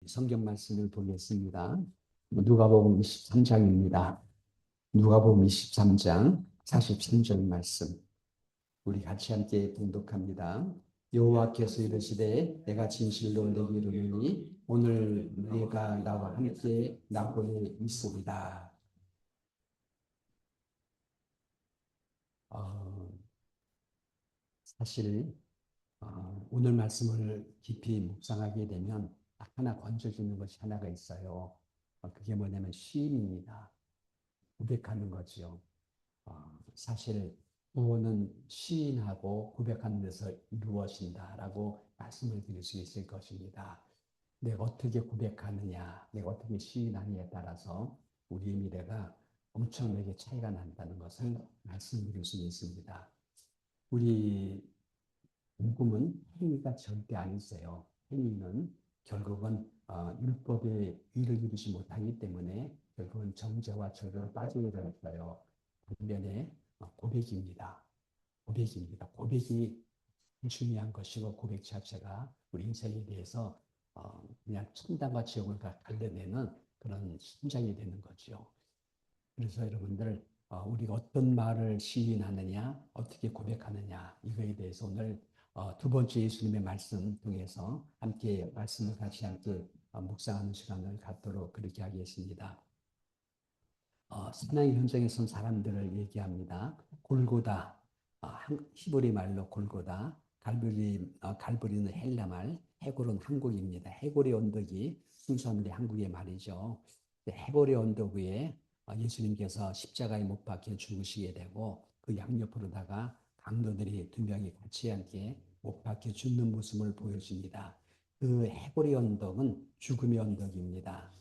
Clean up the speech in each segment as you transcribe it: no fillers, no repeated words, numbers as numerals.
성경 말씀을 보겠습니다. 누가복음 23장입니다. 누가복음 23장 43절 말씀. 우리 같이 함께 봉독합니다. 여호와께서 이르시되 내가 진실로 내게 이르노니 오늘 네가 나와 함께 나홀에 있으리라. 어, 사실 오늘 말씀을 깊이 묵상하게 되면 딱 하나 건져주는 것이 하나가 있어요. 그게 뭐냐면 시인입니다. 고백하는 거지요. 사실 구원은 시인하고 고백하는 데서 이루어진다라고 말씀을 드릴 수 있을 것입니다. 내가 어떻게 고백하느냐, 내가 어떻게 시인하느냐에 따라서 우리의 미래가 엄청나게 차이가 난다는 것을 말씀드릴 수 있습니다. 우리 복음은 행위가 절대 아니세요. 행위는 결국은 율법의 의를 이루지 못하기 때문에 결국은 정죄와 절대로 빠지게 되었어요. 반면에 고백입니다. 고백입니다. 고백이 중요한 것이고 고백 자체가 우리 인생에 대해서 그냥 천당과 지옥을 갈려내는 그런 심장이 되는 거죠. 그래서 여러분들 우리가 어떤 말을 시인하느냐, 어떻게 고백하느냐 이거에 대해서 오늘 두 번째 예수님의 말씀 통해서 함께 말씀을 같이 함께 묵상하는 시간을 갖도록 그렇게 하겠습니다. 사나이 현장에 선 사람들을 얘기합니다. 골고다, 히브리 말로 골고다, 갈보리는 헬라 말, 해골은 한국입니다. 해골의 언덕이 순수한데 한국의 말이죠. 해골의 언덕 위에 예수님께서 십자가에 못 박혀 죽으시게 되고 그 양옆으로다가 강도들이 두 명이 같이 함께 못 박혀 죽는 모습을 보여줍니다. 그 해골의 언덕은 죽음의 언덕입니다.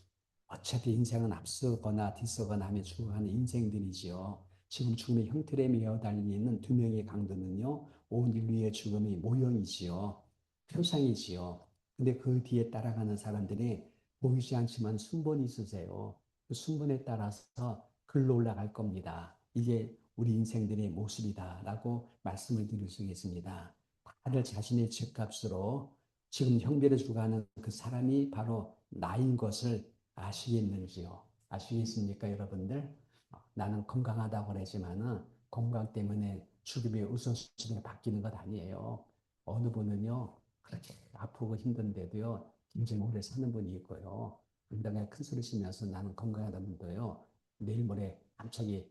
어차피 인생은 앞서거나 뒤서거나 하며 죽어가는 인생들이지요. 지금 죽음의 형틀에 매어 달리는 두 명의 강도는요, 온 인류의 죽음의 모형이지요. 표상이지요. 근데 그 뒤에 따라가는 사람들이 보이지 않지만 순번이 있으세요. 그 순번에 따라서 글로 올라갈 겁니다. 이게 우리 인생들의 모습이다라고 말씀을 드릴 수 있습니다. 다들 자신의 죄값으로 지금 형벌에 죽어가는 그 사람이 바로 나인 것을 아시겠는지요? 아시겠습니까, 여러분들? 나는 건강하다고 그러지만은 건강 때문에 죽음의 우선순위가 바뀌는 것 아니에요. 어느 분은요, 그렇게 아프고 힘든데도요, 굉장히 오래 사는 분이 있고요. 당장에 큰 소리 치면서 나는 건강하다면도요, 내일 모레 갑자기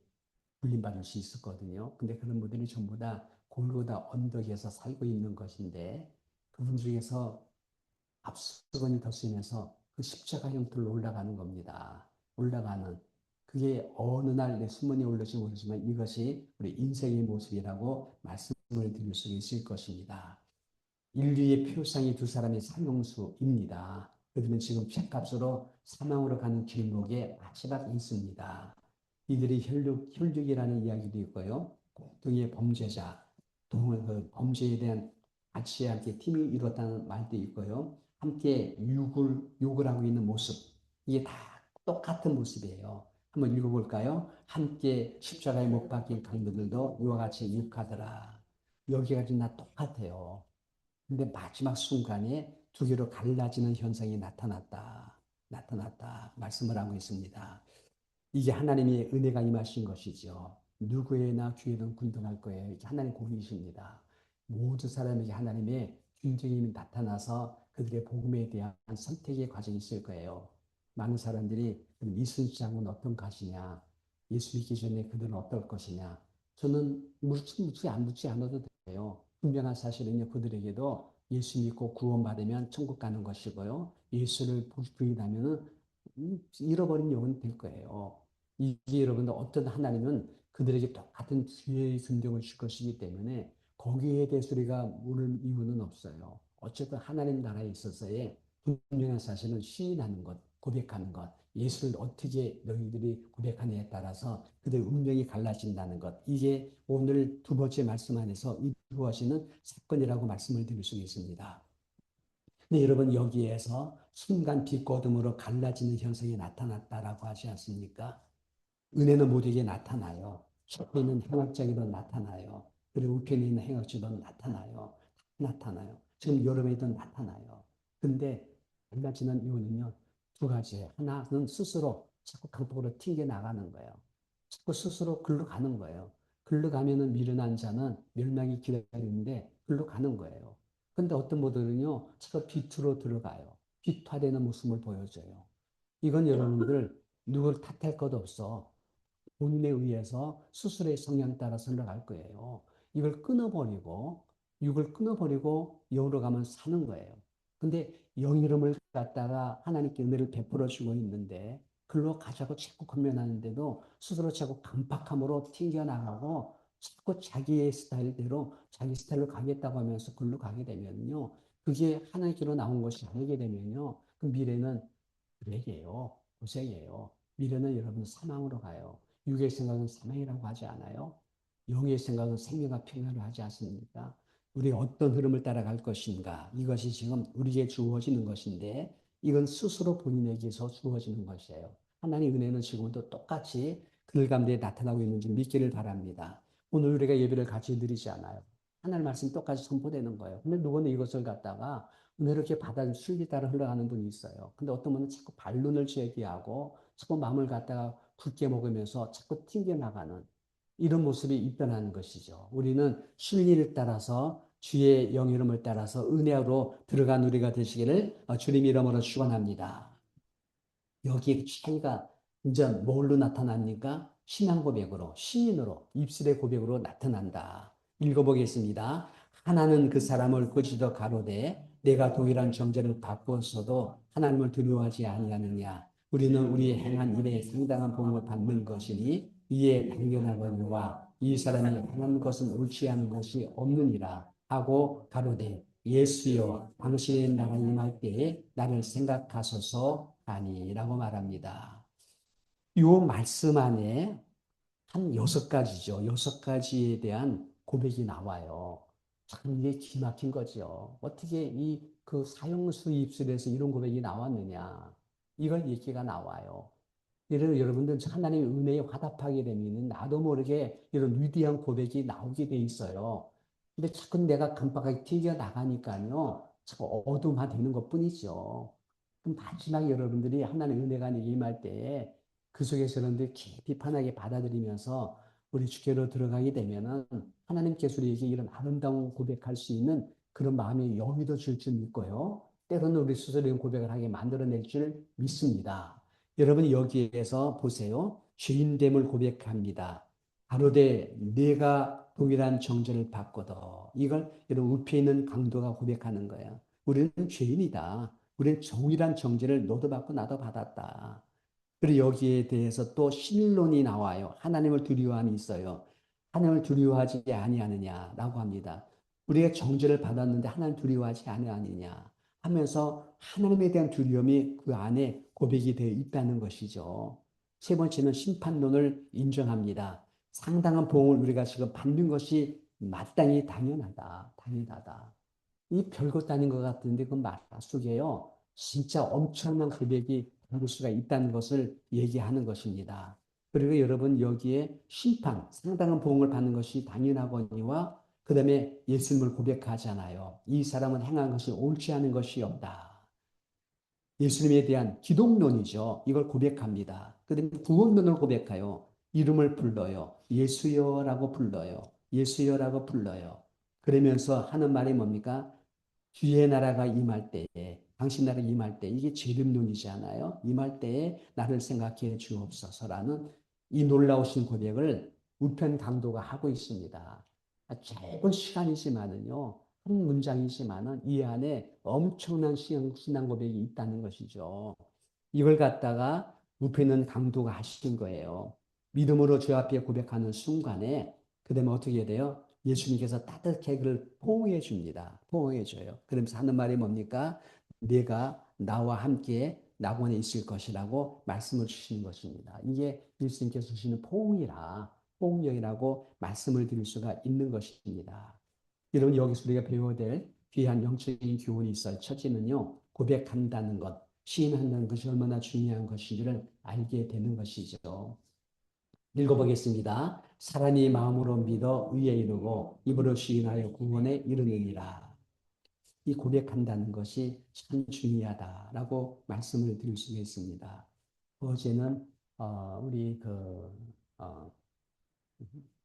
불림받을 수 있었거든요. 근데 그런 분들이 전부 다 골고다 언덕에서 살고 있는 것인데, 그분 중에서 앞서거니 덧쓰면서 그 십자가 형틀로 올라가는 겁니다. 올라가는 그게 어느 날 내 수문이 올릴지 모르지만 이것이 우리 인생의 모습이라고 말씀을 드릴 수 있을 것입니다. 인류의 표상이 두 사람의 삼형수입니다. 그들은 지금 죗값으로 사망으로 가는 길목에 마지막에 있습니다. 이들이 혈육이라는 이야기도 있고요. 공동의 범죄자, 그 범죄에 대한 같이 함께 팀이 이뤘다는 말도 있고요. 함께 욕을 하고 있는 모습. 이게 다 똑같은 모습이에요. 한번 읽어볼까요? 함께 십자가에 못 박힌 강도들도 이와 같이 욕하더라. 여기까지 다 똑같아요. 근데 마지막 순간에 두 개로 갈라지는 현상이 나타났다. 말씀을 하고 있습니다. 이게 하나님의 은혜가 임하신 것이죠. 누구에나 귀에는 군등할 거예요. 이게 하나님 공이십니다. 모든 사람에게 하나님의 균등이 나타나서 그들의 복음에 대한 선택의 과정이 있을 거예요. 많은 사람들이 이순신장은 어떤 가시냐, 예수 믿기 전에 그들은 어떨 것이냐. 저는 묻지 않아도 돼요. 분명한 사실은요, 그들에게도 예수 믿고 구원받으면 천국 가는 것이고요. 예수를 부인하면 잃어버린 영혼이 될 거예요. 이게 여러분들 어떤 하나님은 그들에게 똑같은 기회의 순종을 줄 것이기 때문에 거기에 대해서 우리가 물을 이유는 없어요. 어쨌든 하나님 나라에 있어서의 분명한 사실은 시인하는 것, 고백하는 것, 예수를 어떻게 너희들이 고백하느냐에 따라서 그들의 운명이 갈라진다는 것. 이게 오늘 두 번째 말씀 안에서 이루어지는 사건이라고 말씀을 드릴 수 있습니다. 근데 여러분 여기에서 순간 빛거둠으로 갈라지는 현상이 나타났다라고 하지 않습니까? 은혜는 모두에게 나타나요. 속에 있는 행악자에게도 나타나요. 그리고 우편에 있는 행악자도 나타나요. 나타나요. 지금 여러분에도 나타나요. 근데 달라지는 이유는요, 두 가지예요. 하나는 스스로 자꾸 강폭으로 튕겨 나가는 거예요. 자꾸 스스로 글로 가는 거예요. 글로 가면은 미련한 자는 멸망이 기다리는데 글로 가는 거예요. 근데 어떤 분들은요, 자꾸 빛으로 들어가요. 빛화되는 모습을 보여줘요. 이건 여러분들 누굴 탓할 것 없어. 본인에 의해서 스스로의 성향 따라서 흘러갈 거예요. 이걸 끊어버리고, 육을 끊어버리고 영으로 가면 사는 거예요. 근데 영 이름을 갖다가 하나님께 은혜를 베풀어 주고 있는데, 글로 가자고 자꾸 권면하는데도 스스로 자꾸 강팍함으로 튕겨나가고, 자꾸 자기의 스타일대로 자기 스타일로 가겠다고 하면서 글로 가게 되면요. 그게 하나님께로 나온 것이 아니게 되면요. 그 미래는 불행이에요. 고생이에요. 미래는 여러분 사망으로 가요. 육의 생각은 사망이라고 하지 않아요? 영의 생각은 생명과 평안을 하지 않습니까? 우리 어떤 흐름을 따라갈 것인가? 이것이 지금 우리에게 주어지는 것인데 이건 스스로 본인에게서 주어지는 것이에요. 하나님의 은혜는 지금도 똑같이 그들 가운데 나타나고 있는지 믿기를 바랍니다. 오늘 우리가 예배를 같이 드리지 않아요. 하나님 말씀 똑같이 선포되는 거예요. 근데 누구는 이것을 갖다가 은혜를 이렇게 받아줄 술기 따라 흘러가는 분이 있어요. 근데 어떤 분은 자꾸 반론을 제기하고 자꾸 마음을 갖다가 굳게 먹으면서 자꾸 튕겨나가는 이런 모습이 있다는 것이죠. 우리는 순리를 따라서 주의 영 이름을 따라서 은혜로 들어간 우리가 되시기를 주님 이름으로 축원합니다. 여기에 차이가 이제 뭘로 나타납니까? 신앙 고백으로, 신인으로, 입술의 고백으로 나타난다. 읽어보겠습니다. 하나는 그 사람을 거지도 가로되 내가 동일한 정죄를 받고서도 하나님을 두려워하지 아니하느냐. 우리는 우리 행한 일에 상당한 복을 받는 것이니 이에 당연하거니와 이 사람이 행한 것은 옳지 않은 것이 없느니라 하고 가로되 예수여 당신의 나라 임할 때에 나를 생각하소서 하니라고 말합니다. 이 말씀 안에 한 6가지죠. 6가지에 대한 고백이 나와요. 참 이게 기막힌 거죠. 어떻게 이 그 사형수 입술에서 이런 고백이 나왔느냐. 이걸 얘기가 나와요. 예를 여러분들 하나님의 은혜에 화답하게 되면 나도 모르게 이런 위대한 고백이 나오게 돼 있어요. 근데 자꾸 내가 깜빡하게 튀겨 나가니까요. 자꾸 어둠화 되는 것 뿐이죠. 그럼 마지막에 여러분들이 하나님의 은혜가 내게 임할 때 그 속에서 여러분들이 비판하게 받아들이면서 우리 주께로 들어가게 되면은 하나님께서 우리에게 이런 아름다운 고백할 수 있는 그런 마음의 여유도 줄 줄 믿고요. 때로는 우리 스스로 이런 고백을 하게 만들어낼 줄 믿습니다. 여러분 여기에서 보세요. 죄인됨을 고백합니다. 가로되 내가 동일한 정죄를 받거든. 이걸 여러분 우편에 있는 강도가 고백하는 거예요. 우리는 죄인이다. 우리는 동일한 정죄를 너도 받고 나도 받았다. 그리고 여기에 대해서 또 신론이 나와요. 하나님을 두려워함이 있어요. 하나님을 두려워하지 아니하느냐라고 합니다. 우리가 정죄를 받았는데 하나님 두려워하지 아니하느냐 하면서 하나님에 대한 두려움이 그 안에 고백이 되어 있다는 것이죠. 세 번째는 심판론을 인정합니다. 상당한 보응을 우리가 지금 받는 것이 마땅히 당연하다. 당연하다. 이 별것 아닌 것 같은데 그 말 속에요. 진짜 엄청난 고백이 받을 수가 있다는 것을 얘기하는 것입니다. 그리고 여러분 여기에 심판, 상당한 보응을 받는 것이 당연하거니와 그 다음에 예수님을 고백하잖아요. 이 사람은 행한 것이 옳지 않은 것이 없다. 예수님에 대한 기독론이죠. 이걸 고백합니다. 그 다음에 구원론을 고백해요. 이름을 불러요. 예수여라고 불러요. 예수여라고 불러요. 그러면서 하는 말이 뭡니까? 주의 나라가 임할 때에, 당신 나라가 임할 때, 이게 재림론이잖아요. 임할 때에 나를 생각해 주옵소서라는 이 놀라우신 고백을 우편 강도가 하고 있습니다. 짧은 시간이지만은요, 한 문장이지만은 이 안에 엄청난 신앙 고백이 있다는 것이죠. 이걸 갖다가 우편은 강도가 하신 거예요. 믿음으로 주 앞에 고백하는 순간에 그 다음에 어떻게 돼요? 예수님께서 따뜻하게 그를 포옹해 줍니다. 포옹해 줘요. 그러면서 하는 말이 뭡니까? 내가 나와 함께 낙원에 있을 것이라고 말씀을 주시는 것입니다. 이게 예수님께서 주시는 포옹이라 포옹령이라고 말씀을 드릴 수가 있는 것입니다. 여러분 여기서 우리가 배워야 될 귀한 영적인 교훈이 있어요. 첫째는요. 고백한다는 것, 시인한다는 것이 얼마나 중요한 것인지를 알게 되는 것이죠. 읽어보겠습니다. 사람이 마음으로 믿어 의에 이르고 입으로 시인하여 구원에 이르느니라. 이 고백한다는 것이 참 중요하다라고 말씀을 드릴 수 있습니다. 어제는 우리 어,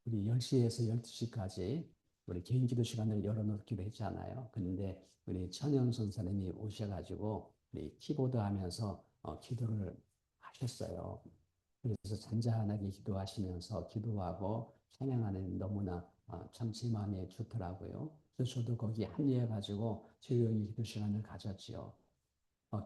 우리 10시에서 12시까지 우리 개인 기도 시간을 열어놓기로 했잖아요. 그런데 우리 천영 선사님이 오셔가지고 우리 키보드 하면서 기도를 하셨어요. 그래서 잔잔하게 기도하시면서 기도하고 찬양하는 너무나 참 제 마음에 좋더라고요. 그래서 저도 거기에 합류해가지고 조용히 기도 시간을 가졌지요.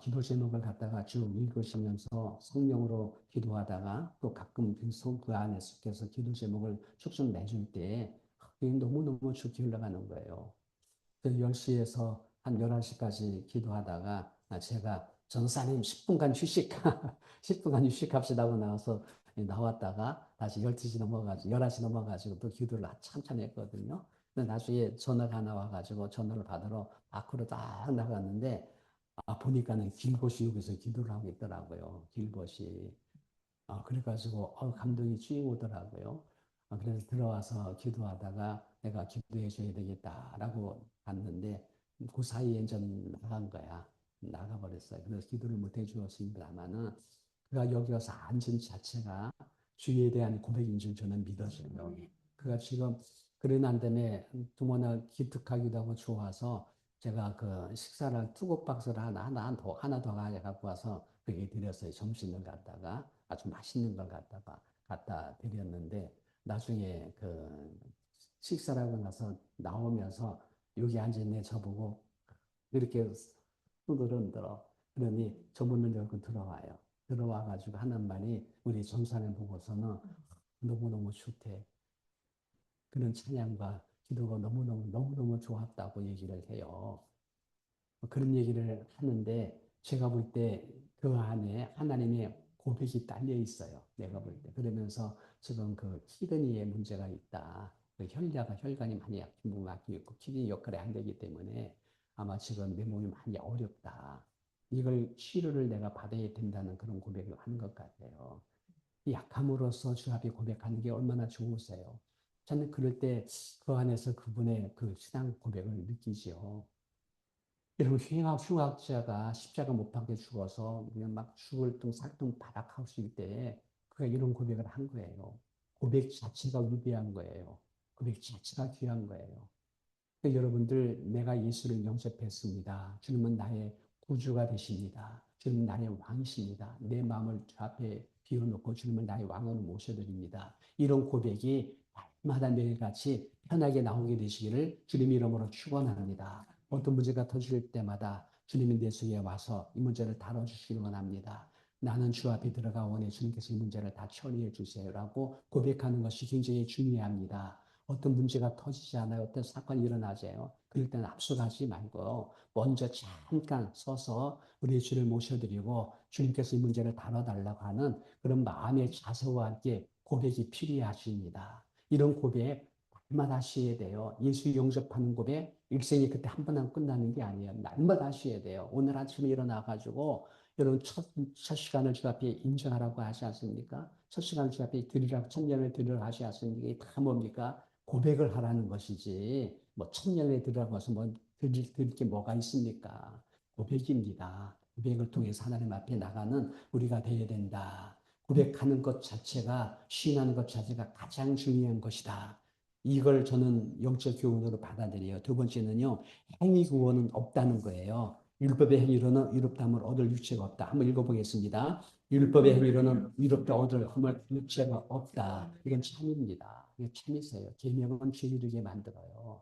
기도 제목을 갖다가 쭉 읽으시면서 성령으로 기도하다가 또 가끔 그 안에 속해서 기도 제목을 쭉쭉 내줄 때 그게 너무너무 좋게 흘러가는 거예요. 그 10시에서 한 11시까지 기도하다가 제가 전사님 10분간 휴식, 10분간 휴식합시다고 나와서 나왔다가 다시 12시 넘어가지고 11시 넘어가지고 또 기도를 한참 했거든요. 근데 나중에 전화가 하나 와가지고 전화를 받으러 밖으로 딱 나갔는데 보니까는 길벗이 여기서 기도를 하고 있더라고요. 길벗이. 그래가지고 감동이 쭉 오더라고요. 그래서 들어와서 기도하다가 내가 기도해 줘야 되겠다라고 봤는데 그 사이에 좀 나간 거야. 나가버렸어요. 그래서 기도를 못 해주었습니다만은 그가 여기 와서 앉은 자체가 주에 대한 고백인 줄 저는 믿었어요. 그가 지금 그러난 다음에 두모나 기특하기도 하고 좋아서 제가 그 식사를 투고박스를 하나 더 갖고 와서 그게 드렸어요. 점심을 갖다가 아주 맛있는 걸 갖다 드렸는데 나중에 그 식사를 하고 나서 나오면서 여기 앉아있네 저보고 이렇게 손을 흔들어. 그러니 저문을 열고 들어와요. 들어와가지고 하는 말이 우리 전사님 보고서는 너무너무 좋대. 그런 찬양과 기도가 너무너무 좋았다고 얘기를 해요. 그런 얘기를 하는데 제가 볼 때 그 안에 하나님의 고백이 딸려 있어요. 내가 볼 때. 그러면서 지금 그 키드니에 문제가 있다. 그 혈관이 많이 약한 부분이 있고 키드니 역할이 안 되기 때문에 아마 지금 내 몸이 많이 어렵다. 이걸 치료를 내가 받아야 된다는 그런 고백을 하는 것 같아요. 이 약함으로써 주 앞에 고백하는 게 얼마나 좋으세요. 저는 그럴 때 그 안에서 그분의 그 신앙 고백을 느끼지요. 여러분, 흉악자가 십자가 못 박혀 죽어서 그냥 막 죽을 둥 살둥 바닥하실 때 그가 이런 고백을 한 거예요. 고백 자체가 위대한 거예요. 고백 자체가 귀한 거예요. 여러분들, 내가 예수를 영접했습니다. 주님은 나의 구주가 되십니다. 주님은 나의 왕이십니다. 내 마음을 주 앞에 비워놓고 주님을 나의 왕으로 모셔드립니다. 이런 고백이 날마다 매일같이 편하게 나오게 되시기를 주님 이름으로 축원합니다. 어떤 문제가 터질 때마다 주님이 내 속에 와서 이 문제를 다뤄주시기 원합니다. 나는 주 앞에 들어가오니 주님께서 이 문제를 다 처리해 주세요라고 고백하는 것이 굉장히 중요합니다. 어떤 문제가 터지지 않아요. 어떤 사건이 일어나져요. 그럴 때는 앞서가지 말고 먼저 잠깐 서서 우리 주를 모셔드리고 주님께서 이 문제를 다뤄달라고 하는 그런 마음의 자세와 함께 고백이 필요하십니다. 이런 고백 날마다 하셔야 돼요. 예수 영접하는 고백 일생이 그때 한 번 하고 끝나는 게 아니에요. 날마다 하셔야 돼요. 오늘 아침에 일어나가지고 여러분 첫 시간을 주 앞에 인정하라고 하지 않습니까? 첫 시간을 주 앞에 드리라고 천년을 드리라고 하지 않습니까? 이게 다 뭡니까? 고백을 하라는 것이지 뭐 천년에 들어가서 뭐 드릴 게 뭐가 있습니까? 고백입니다. 고백을 통해서 하나님 앞에 나가는 우리가 되어야 된다. 고백하는 것 자체가 시인하는 것 자체가 가장 중요한 것이다. 이걸 저는 영적 교훈으로 받아들여요. 두 번째는요, 행위 구원은 없다는 거예요. 율법의 행위로는 의롭다함을 얻을 유체가 없다. 한번 읽어보겠습니다. 율법의 행위로는 의롭다 얻을 유체가 없다. 이건 참입니다. 이게 참이세요. 계명은 죄 이르게 만들어요.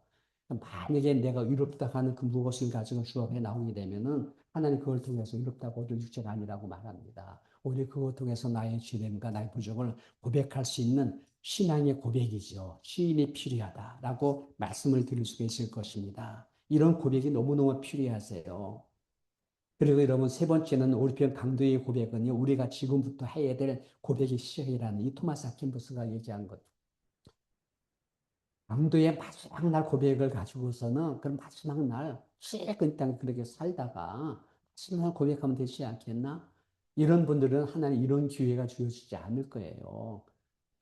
만약에 내가 의롭다 하는 그 무엇을 가지고 주 앞에 나오게 되면은 하나님 그걸 통해서 의롭다고 얻을 유체가 아니라고 말합니다. 오히려 그걸 통해서 나의 죄됨과 나의 부족을 고백할 수 있는 신앙의 고백이죠. 시인이 필요하다라고 말씀을 드릴 수가 있을 것입니다. 이런 고백이 너무너무 필요하세요. 그리고 여러분 세 번째는 올편 강도의 고백은요. 우리가 지금부터 해야 될 고백의 시작이라는 이 토마스 아킨버스가 얘기한 것. 강도의 마지막 날 고백을 가지고서는 그 마지막 날 찔끔 땅 그렇게 살다가 마지막 날 고백하면 되지 않겠나? 이런 분들은 하나님 이런 기회가 주어지지 않을 거예요.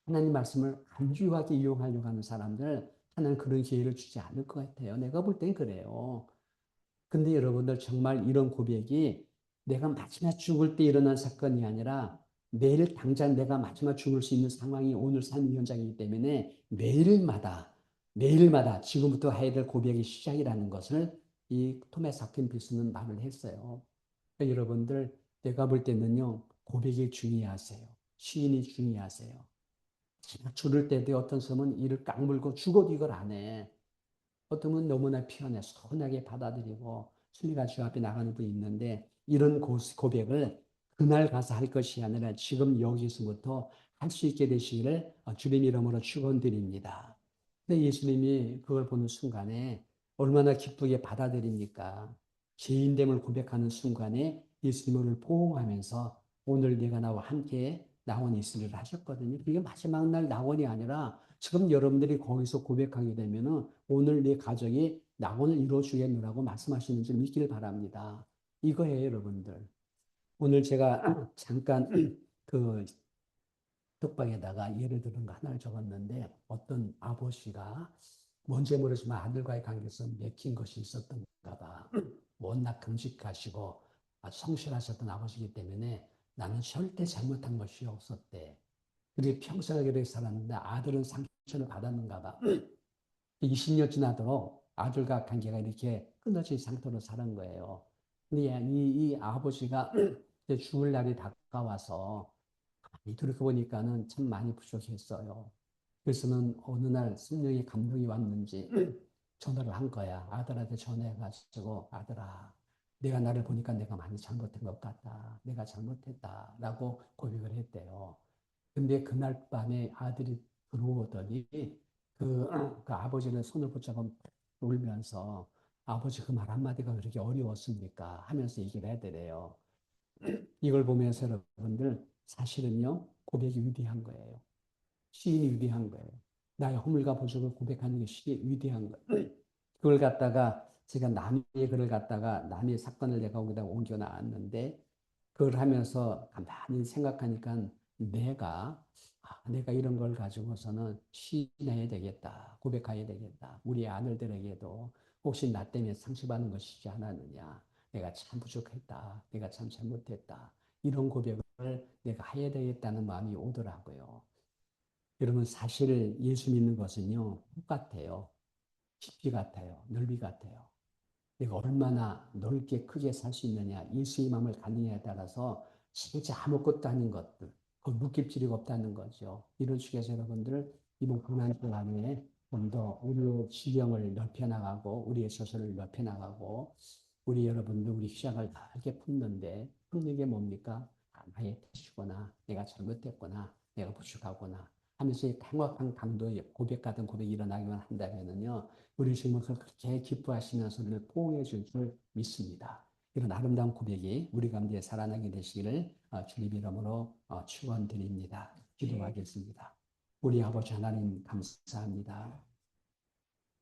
하나님 말씀을 안주하게 이용하려고 하는 사람들 하나님 그런 기회를 주지 않을 것 같아요. 내가 볼 땐 그래요. 근데 여러분들 정말 이런 고백이 내가 마지막 죽을 때 일어난 사건이 아니라 매일 당장 내가 마지막 죽을 수 있는 상황이 오늘 삶의 현장이기 때문에 매일마다 지금부터 해야 될 고백의 시작이라는 것을 이 토마스 아퀴나스는 말을 했어요. 그러니까 여러분들 내가 볼 때는요 고백이 중요하세요. 시인이 중요하세요. 죽을 때도 어떤 사람은 이를 깡물고 죽어도 이걸 안 해. 어떤 분은 너무나 편해 선하게 받아들이고 순리가 주 앞에 나가는 분이 있는데 이런 고백을 그날 가서 할 것이 아니라 지금 여기서부터 할 수 있게 되시기를 주님 이름으로 축원드립니다. 근데 예수님이 그걸 보는 순간에 얼마나 기쁘게 받아들입니까? 죄인됨을 고백하는 순간에 예수님을 포옹하면서 오늘 네가 나와 함께 낙원에 있으리라 하셨거든요. 그게 마지막 날 낙원이 아니라 지금 여러분들이 거기서 고백하게 되면은 오늘 내 가정이 낙원을 이루어 주겠노라고 말씀하시는 줄 믿기를 바랍니다. 이거예요, 여러분들. 오늘 제가 잠깐 그 떡방에다가 예를 들은 거 하나를 적었는데 어떤 아버지가 뭔지 모르지만 아들과의 관계에서 맥힌 것이 있었던가 봐. 워낙 금식하시고 성실하셨던 아버지이기 때문에 나는 절대 잘못한 것이 없었대. 그리고 평생을 그렇게 살았는데 아들은 상처를 받았는가 봐. 20년 지나도록 아들과 관계가 이렇게 끊어진 상태로 사는 거예요. 근데 이 아버지가 이제 죽을 날이 다가와서 돌이켜보니까는 참 많이 부족했어요. 그래서는 어느 날 성령의 감동이 왔는지 전화를 한 거야. 아들한테 전화해가지고 아들아, 내가 나를 보니까 내가 많이 잘못한 것 같다. 내가 잘못했다라고 고백을 했대요. 근데 그날 밤에 아들이 들어오더니 그 아버지는 손을 붙잡고 울면서 아버지 그 말 한마디가 그렇게 어려웠습니까? 하면서 얘기를 해드려요. 이걸 보면서 여러분들 사실은요 고백이 위대한 거예요. 시인이 위대한 거예요. 나의 허물과 부족을 고백하는 것이 위대한 거예요. 그걸 갖다가 제가 남의 글을 갖다가 남의 사건을 내가 거기다 옮겨 놨는데 그걸 하면서 가만히 생각하니까 내가 이런 걸 가지고서는 시인해야 되겠다. 고백해야 되겠다. 우리 아들들에게도 혹시 나 때문에 상처받는 것이지 않았느냐. 내가 참 부족했다. 내가 참 잘못했다. 이런 고백을 내가 해야 되겠다는 마음이 오더라고요. 여러분 사실 예수 믿는 것은요. 똑같아요. 깊이 같아요. 넓이 같아요. 내가 얼마나 넓게 크게 살 수 있느냐, 예수의 마음을 갖느냐에 따라서 진짜 아무것도 아닌 것들, 그 묶일 필요가 없다는 거죠. 이런 식에서 여러분들 이번 고난주 안에 좀 더 우리의 지경을 넓혀나가고 우리의 소설을 넓혀나가고 우리 여러분들 우리 시작을 다르게 품는데 품는 게 뭡니까? 나의 뜻이구나, 내가 잘못했구나, 내가 부족하구나 하면서 이 강력한 강도의 고백 같은 고백이 일어나기만 한다면요. 우리 주님은 그렇게 기뻐하시면서 우리를 포옹해 줄 줄 믿습니다. 이런 아름다운 고백이 우리 가운데 살아나게 되시기를 주님 이름으로 축원드립니다. 기도하겠습니다. 우리 아버지 하나님 감사합니다.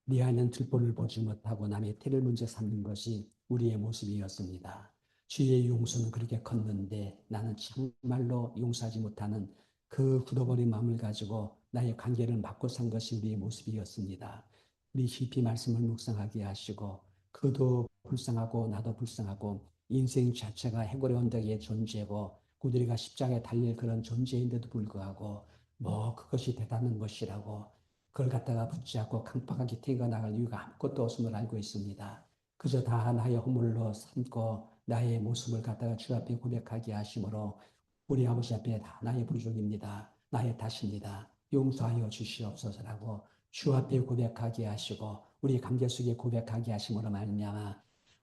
네 안은 들보를 보지 못하고 남의 태를 문제 삼는 것이 우리의 모습이었습니다. 주의 용서는 그렇게 컸는데 나는 정말로 용서하지 못하는 그 굳어버린 마음을 가지고 나의 관계를 막고 산 것이 우리의 모습이었습니다. 우리 깊이 말씀을 묵상하게 하시고 그도 불쌍하고 나도 불쌍하고 인생 자체가 해골의 언덕의 존재고 구두리가 십자가에 달릴 그런 존재인데도 불구하고 뭐 그것이 대단한 것이라고 그걸 갖다가 붙잡고 강팍하게 튕겨나갈 이유가 아무것도 없음을 알고 있습니다. 그저 다 나의 허물로 삼고 나의 모습을 갖다가 주 앞에 고백하게 하심으로 우리 아버지 앞에 다 나의 부족입니다. 나의 탓입니다. 용서하여 주시옵소서라고 주 앞에 고백하게 하시고 우리 관계 속에 고백하게 하심으로 말미암아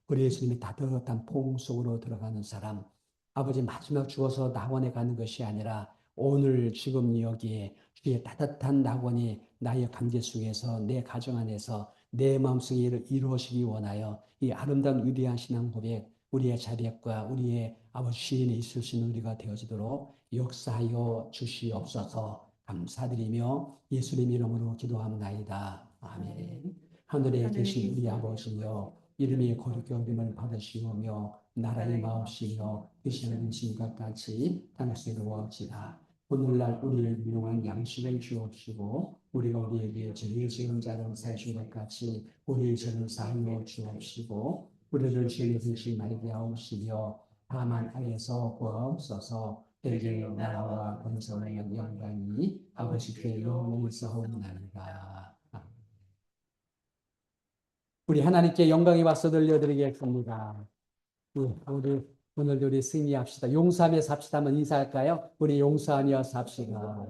우리 예수님이 따뜻한 포옹 속으로 들어가는 사람 아버지 마지막 죽어서 낙원에 가는 것이 아니라 오늘 지금 여기에 주의 따뜻한 낙원이 나의 관계 속에서 내 가정 안에서 내 마음속에 이루어지기 원하여 이 아름다운 위대한 신앙 고백 우리의 자백과 우리의 아버지 시인에 있을 수 있는 우리가 되어지도록 역사하여 주시옵소서 감사드리며 예수님 이름으로 기도합나이다. 아멘. 하늘에 계신 우리 아버지여 이름이 거룩히 여김을 받으시오며 나라의 마옵시며 뜻이 하신 것 같이 땅에서 이루어지다. 오늘날 우리의 유용한 양식을 주옵시고 우리가 우리에게 죄를 지은 자를 사해 준 것 같이 우리의 죄를 사하여 주옵시고 우리를 시험에 말게 하옵시며 다만 악에서 구하옵소서. 대개 나라와 권세와 영광이 아버지께 영원히 있사옵나이다. 우리 하나님께 영광이 와서 들려드리겠습니다. 우리 오늘도 우리 승리합시다. 용서하며 삽시다. 한번 인사할까요? 우리 용서하며 삽시다.